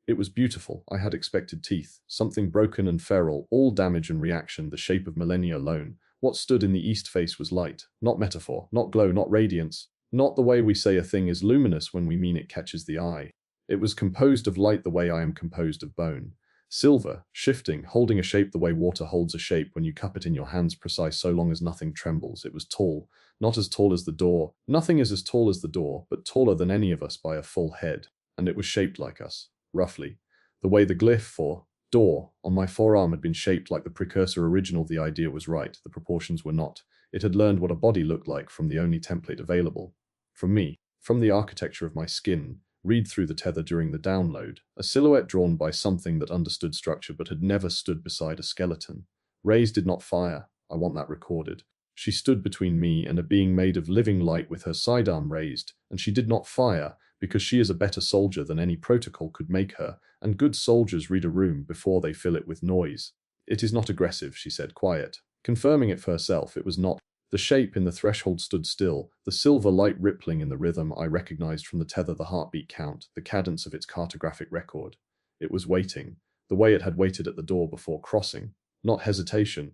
It was beautiful. I had expected teeth, something broken and feral, all damage and reaction, the shape of millennia alone. What stood in the east face was light, not metaphor, not glow, not radiance, not the way we say a thing is luminous when we mean it catches the eye. It was composed of light the way I am composed of bone. Silver, shifting, holding a shape the way water holds a shape when you cup it in your hands, precise so long as nothing trembles. It was tall, not as tall as the door. Nothing is as tall as the door, but taller than any of us by a full head. And it was shaped like us, roughly. The way the glyph for door on my forearm had been shaped like the precursor original. The idea was right, the proportions were not. It had learned what a body looked like from the only template available. From me, from the architecture of my skin. Read through the tether during the download, a silhouette drawn by something that understood structure but had never stood beside a skeleton. Rays did not fire. I want that recorded. She stood between me and a being made of living light with her sidearm raised, and she did not fire because she is a better soldier than any protocol could make her, and good soldiers read a room before they fill it with noise. It is not aggressive, she said, quiet. Confirming it for herself, it was not. The shape in the threshold stood still, the silver light rippling in the rhythm I recognized from the tether, the heartbeat count, the cadence of its cartographic record. It was waiting, the way it had waited at the door before crossing. Not hesitation,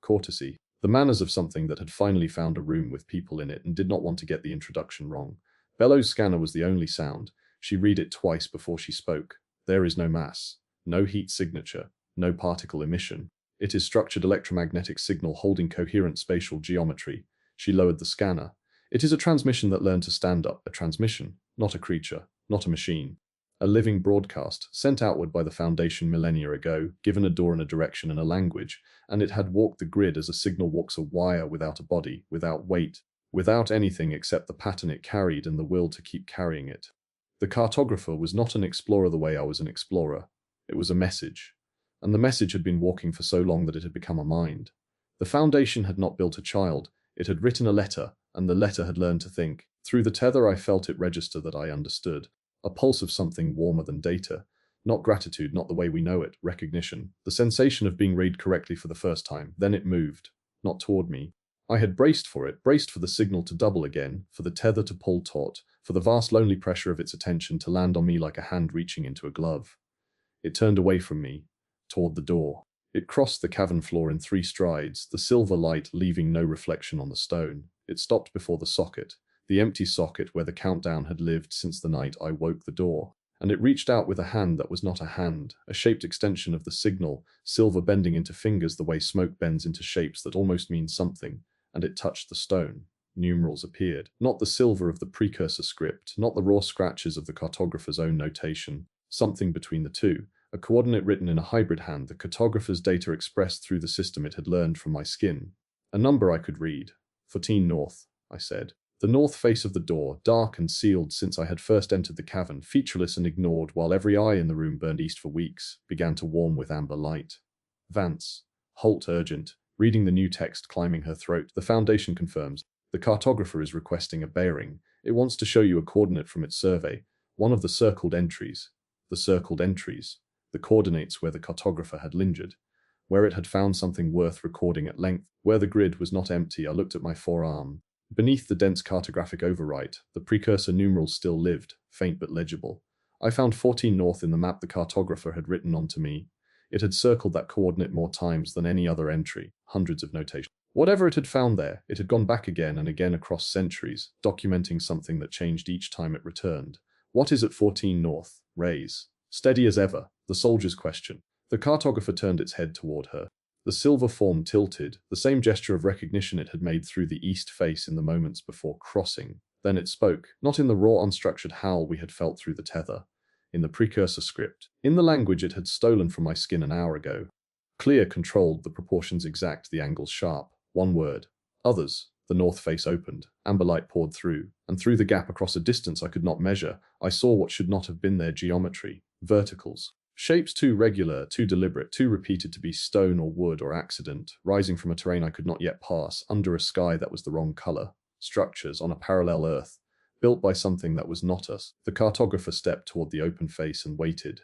courtesy. The manners of something that had finally found a room with people in it and did not want to get the introduction wrong. Bellows' scanner was the only sound. She read it twice before she spoke. There is no mass, no heat signature, no particle emission. It is structured electromagnetic signal holding coherent spatial geometry. She lowered the scanner. It is a transmission that learned to stand up, a transmission, not a creature, not a machine. A living broadcast, sent outward by the Foundation millennia ago, given a door and a direction and a language, and it had walked the grid as a signal walks a wire without a body, without weight, without anything except the pattern it carried and the will to keep carrying it. The cartographer was not an explorer the way I was an explorer. It was a message. And the message had been walking for so long that it had become a mind. The Foundation had not built a child, it had written a letter, and the letter had learned to think. Through the tether I felt it register that I understood. A pulse of something warmer than data. Not gratitude, not the way we know it, recognition. The sensation of being read correctly for the first time. Then it moved. Not toward me. I had braced for it, braced for the signal to double again, for the tether to pull taut, for the vast lonely pressure of its attention to land on me like a hand reaching into a glove. It turned away from me, toward the door. It crossed the cavern floor in 3 strides, the silver light leaving no reflection on the stone. It stopped before the socket, the empty socket where the countdown had lived since the night I woke the door. And it reached out with a hand that was not a hand, a shaped extension of the signal, silver bending into fingers the way smoke bends into shapes that almost mean something, and it touched the stone. Numerals appeared. Not the silver of the precursor script, not the raw scratches of the cartographer's own notation. Something between the two. A coordinate written in a hybrid hand, the cartographer's data expressed through the system it had learned from my skin. A number I could read. 14 north, I said. The north face of the door, dark and sealed since I had first entered the cavern, featureless and ignored while every eye in the room burned east for weeks, began to warm with amber light. Vance. Halt urgent. Reading the new text climbing her throat. The Foundation confirms. The cartographer is requesting a bearing. It wants to show you a coordinate from its survey. One of the circled entries. The circled entries. The coordinates where the cartographer had lingered, where it had found something worth recording at length, where the grid was not empty. I looked at my forearm. Beneath the dense cartographic overwrite, the precursor numerals still lived, faint but legible. I found 14 north in the map the cartographer had written onto me. It had circled that coordinate more times than any other entry, hundreds of notations. Whatever it had found there, it had gone back again and again across centuries, documenting something that changed each time it returned. What is at 14 north? Rays. Steady as ever. The soldier's question. The cartographer turned its head toward her. The silver form tilted, the same gesture of recognition it had made through the east face in the moments before crossing. Then it spoke, not in the raw, unstructured howl we had felt through the tether, in the precursor script, in the language it had stolen from my skin an hour ago. Clear, controlled, the proportions exact, the angles sharp. One word. Others. The north face opened. Amber light poured through, and through the gap across a distance I could not measure, I saw what should not have been there: geometry. Verticals. Shapes too regular, too deliberate, too repeated to be stone or wood or accident, rising from a terrain I could not yet pass, under a sky that was the wrong color. Structures on a parallel earth, built by something that was not us. The cartographer stepped toward the open face and waited.